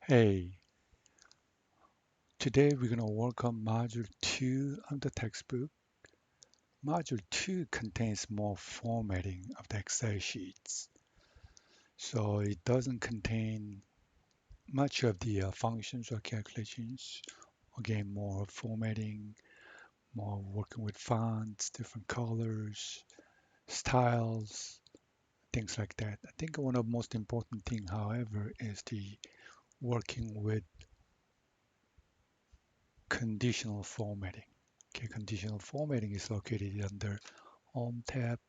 Hey, today we're going to work on Module 2 of the textbook. Module 2 contains more formatting of the Excel sheets. So it doesn't contain much of the functions or calculations. Again, more formatting, more working with fonts, different colors, styles, things like that. I think one of the most important thing, however, is the working with conditional formatting. Okay, conditional formatting is located under Home tab,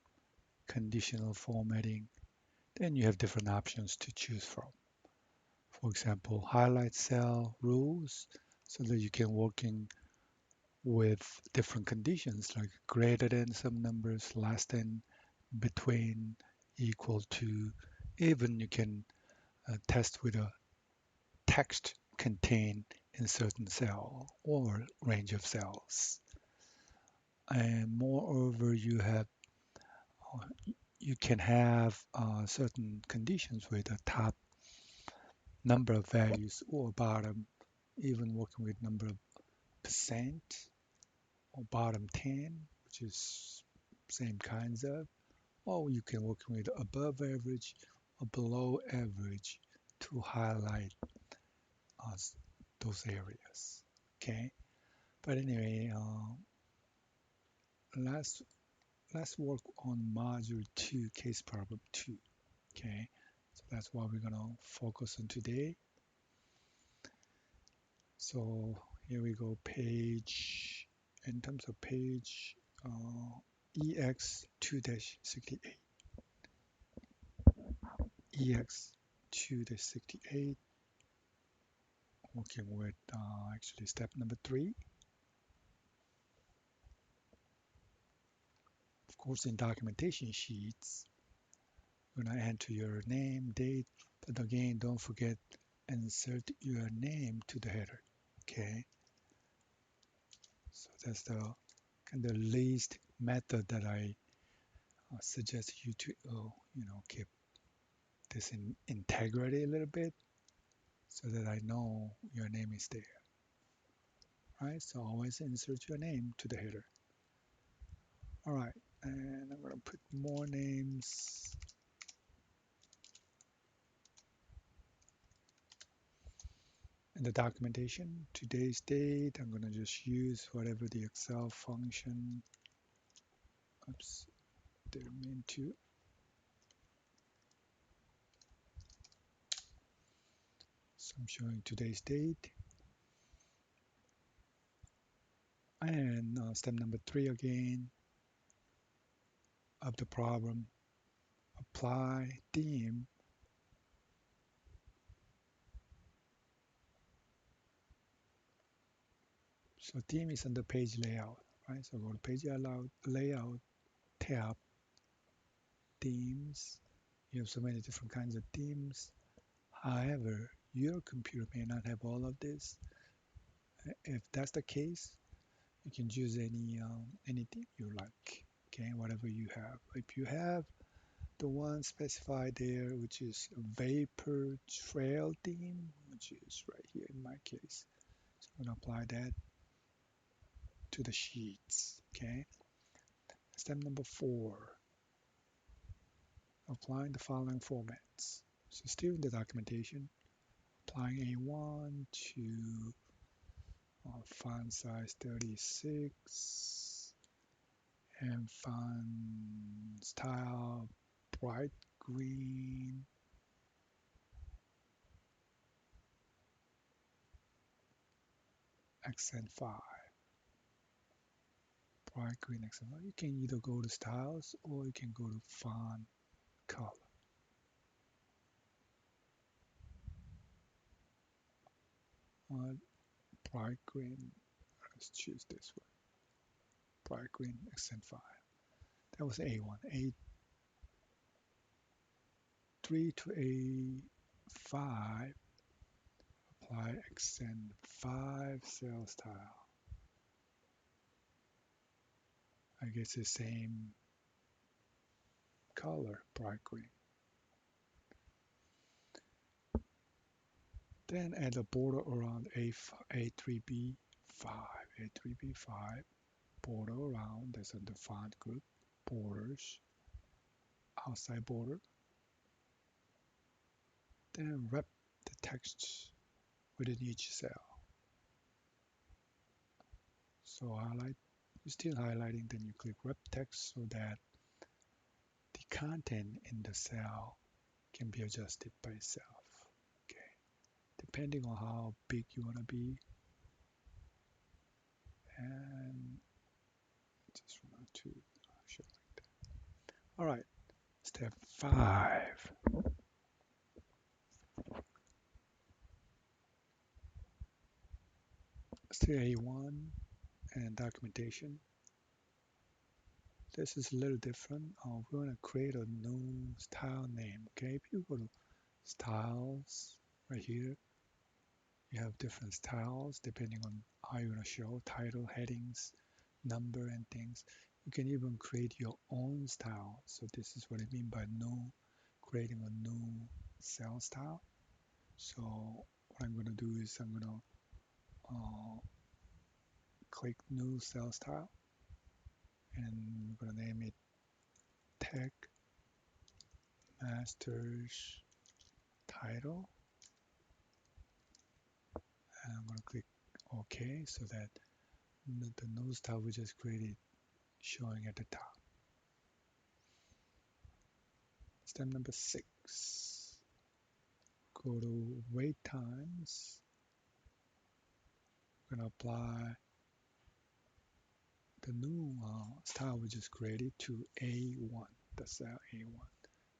conditional formatting. Then you have different options to choose from. For example, highlight cell rules so that you can work in with different conditions like greater than some numbers, less than, between, equal to. Even you can test with a text contained in certain cell or range of cells. And moreover, uh, you can have certain conditions with the top number of values or bottom, even working with number of percent or bottom 10, which is same kinds of, or you can work with above average or below average to highlight uh, those areas. Okay, but anyway, let's let's work on module 2, case problem 2. Okay, so that's what we're gonna focus on today. So here we go, page, in terms of page EX2-68, EX2-68, working with actually step number 3. Of course, in documentation sheets, you're gonna enter your name, date, but again, don't forget, insert your name to the header, okay? So that's the kind of least method that I suggest you to, keep this in integrity a little bit so that I know your name is there. Right? So always insert your name to the header. All right, and I'm gonna put more names in the documentation. Today's date, I'm gonna just use whatever the Excel function, oops, didn't mean to. So I'm showing today's date. And step number 3 again of the problem, apply theme. So theme is under page layout, right? So go to page layout tab, themes. You have so many different kinds of themes. However, your computer may not have all of this. If that's the case, you can choose any theme you like, okay, whatever you have. If you have the one specified there, which is vapor trail theme, which is right here in my case, so I'm gonna apply that to the sheets, okay? Step number 4, applying the following formats. So still in the documentation, applying A1 to font size 36 and font style bright green, accent 5. Bright green accent 5. You can either go to styles or you can go to font color. Uh, Bright green, let's choose this one. Bright green accent 5. That was A1. A3 to A5, apply accent 5 cell style. I guess the same color, bright green. Then add a border around A3B5, A3B5, border around, that's a defined group, borders, outside border. Then wrap the text within each cell. So highlight, you're still highlighting, then you click wrap text so that the content in the cell can be adjusted by itself. Okay, depending on how big you want to be, and just want to show like that. All right, step 5. Still A1 and documentation. This is a little different. We're going to create a new style name. Okay, if you go to styles right here, you have different styles depending on how you're going to show title, headings, number, and things. You can even create your own style. So this is what I mean by new, creating a new cell style. So what I'm going to do is I'm going to click new cell style, and we're going to name it tech masters title, and I'm going to click OK so that the new style we just created showing at the top. Step number 6. Go to wait times. We're going to apply the new style we just created to A1, the cell A1.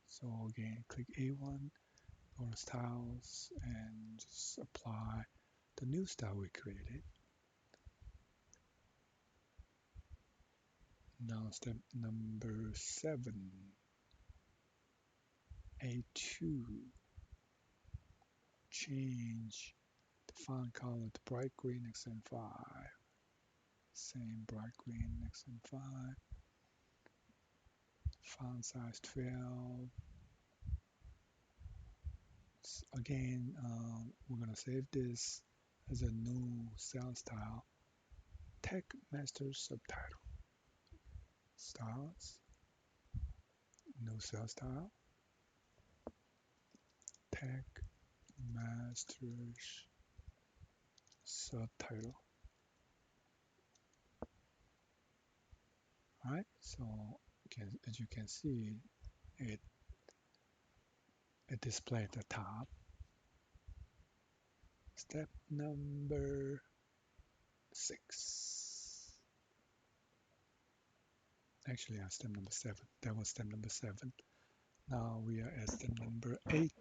So again, click A1, go to styles, and just apply the new style we created. Now step number 7, A2, change the font color to bright green XN5. Same bright green XN5. Font size 12. Again, we're going to save this as a new cell style. Tech Master Subtitle. Styles. New cell style. Tech Masters Subtitle. Alright, so as you can see, it displays at the top. Step number 6. Actually, step number 7. That was step number 7. Now we are at step number 8.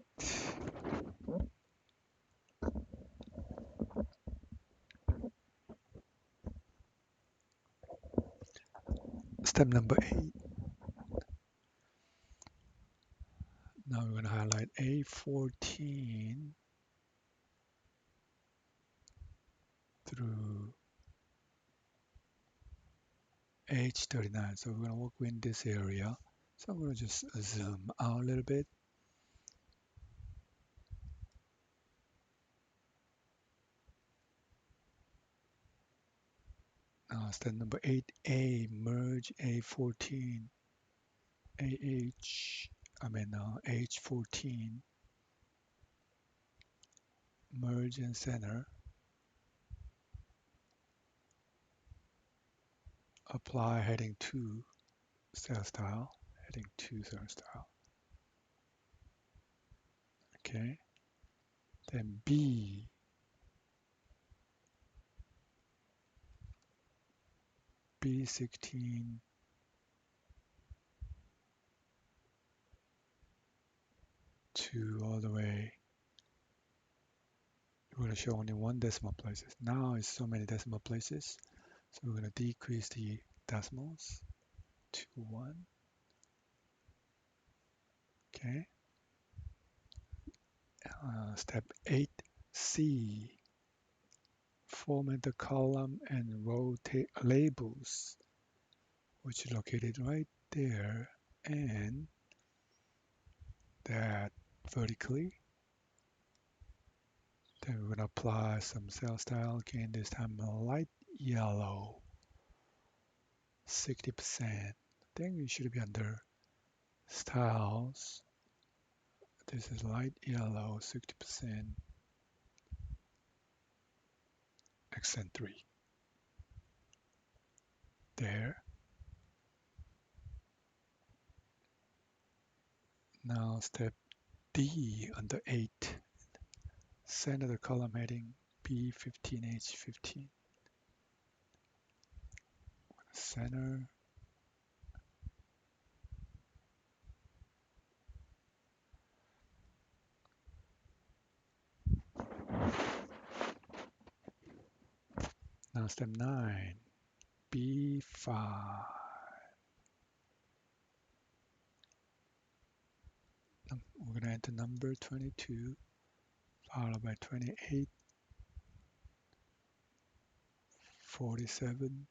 Step number 8. Now we're going to highlight A14 through H39. So we're going to work in this area. So I'm going to just zoom out a little bit. Now step number 8A, merge A14, H14, merge and center, apply heading 2 cell style, heading 2 cell style. Okay, then B16 to all the way. We're going to show only 1 decimal places. Now it's so many decimal places, so we're going to decrease the decimals to 1. Okay. Step 8C, format the column and row labels, which is located right there, and that vertically, Then we're going to apply some cell style. Again, this time light yellow, 60%. Then it should be under styles. This is light yellow, 60%, accent 3. There. Now step D under 8. Center the column heading B15H15. Center. Now step 9. B5. We're going to enter number 22, followed by 28, 47,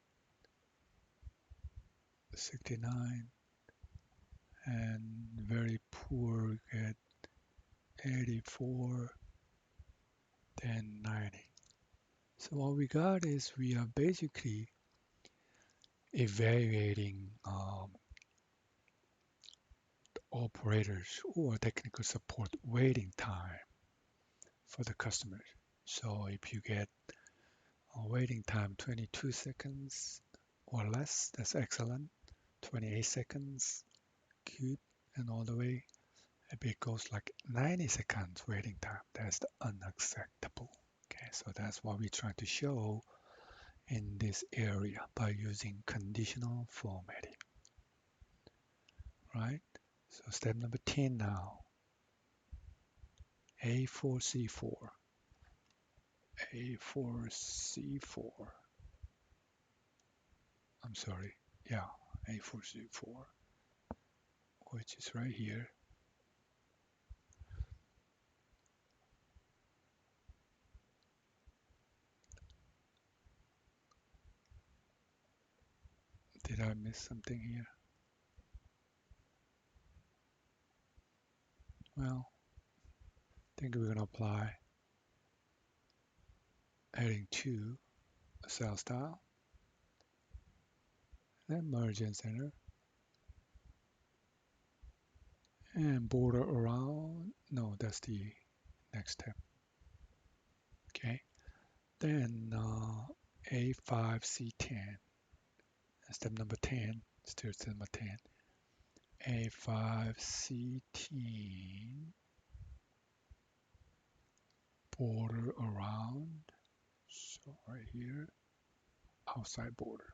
69, and very poor at 84, then 90. So what we got is we are basically evaluating operators or technical support waiting time for the customers. So if you get a waiting time 22 seconds or less, that's excellent. 28 seconds, good, and all the way. If it goes like 90 seconds waiting time, that's unacceptable. Okay, so that's what we're trying to show in this area by using conditional formatting, right? So step number 10 now, A4C4, A4C4, I'm sorry, yeah, A4C4, which is right here. Did I miss something here? Well, I think we're going to apply heading 2, a cell style, then merge and center, and border around. No, that's the next step. Okay, then A5C10, step number 10, still step number 10, A5C10, border around, so right here, outside border.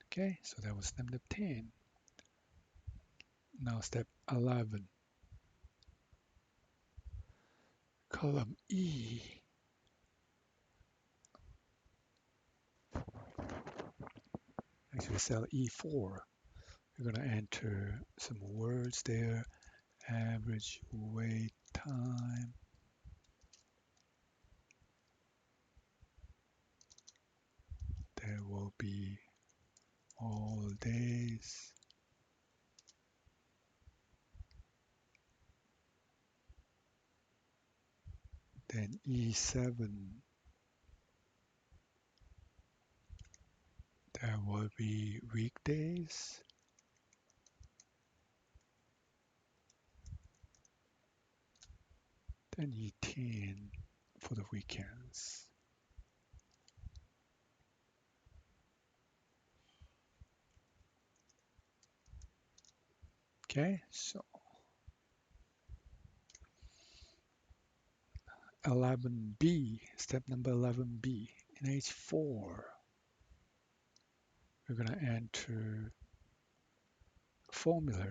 Okay, so that was step number 10. Now step 11, column E. Actually, cell E4. We're going to enter some words there. Average wait time. There will be all days. Then E7. There will be weekdays. Then E10 for the weekends. Okay, so 11B, step number 11B. In H4, we're going to enter formula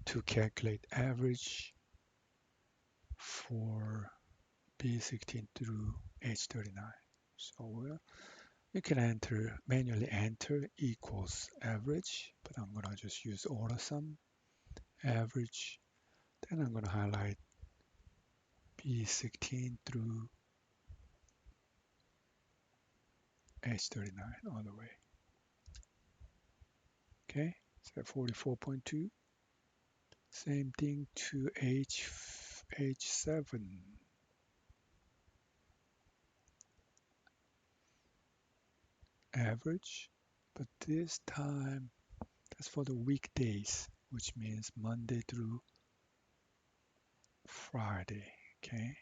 to calculate average for B16 through H39. So you can manually enter equals average, but I'm going to just use AutoSum, average. Then I'm going to highlight B16 through H39 all the way. Okay, so 44.2. Same thing to H7. average, but this time that's for the weekdays, which means Monday through Friday. Okay,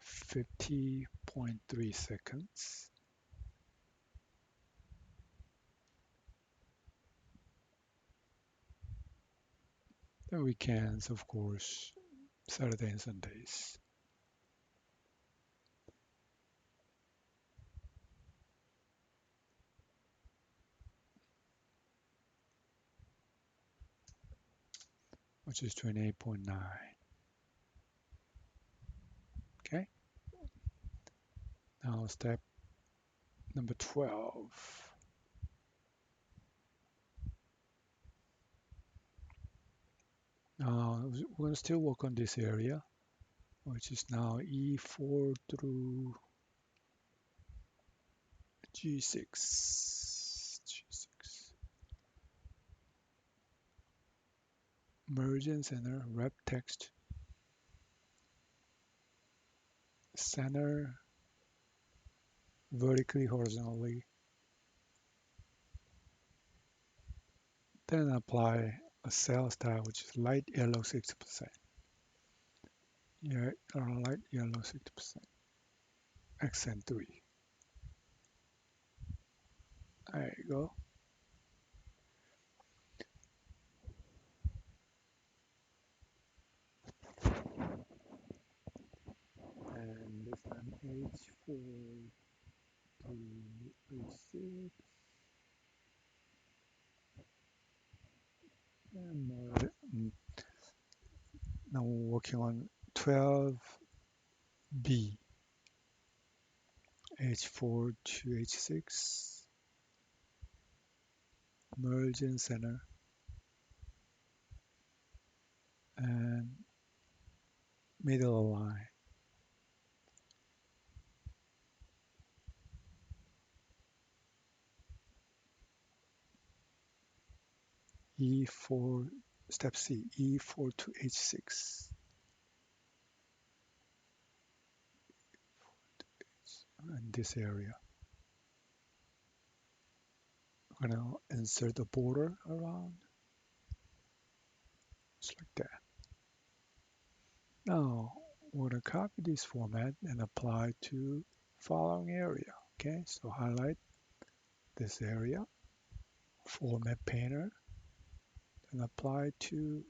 50.3 seconds. The weekends, of course, Saturday and Sundays. Which is 28.9. Okay, now step number 12. Now we're going to still work on this area, which is now E4 through G6. G6. Merge and center, wrap text, center vertically, horizontally, then apply a cell style, which is light yellow 60%. Yeah, light yellow 60%. Accent 3. There you go. And this time H4 to H6. And now we're working on 12B. H4 to H6. Merge and center. And middle align. E4, step C, E4 to H6. In this area. I'm gonna insert a border around, just like that. Now, we're gonna copy this format and apply to following area. Okay, so highlight this area, format painter, and apply to,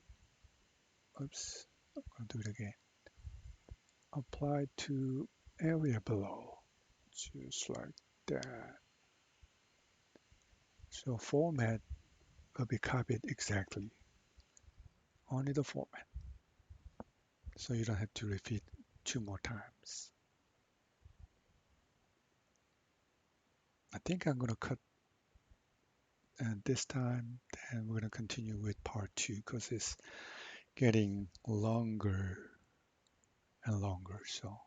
oops, I'm gonna do it again. Apply to area below, just like that. So format will be copied exactly, only the format. So you don't have to repeat 2 more times. I think I'm gonna cut this time, and we're gonna continue with part 2 because it's getting longer and longer. So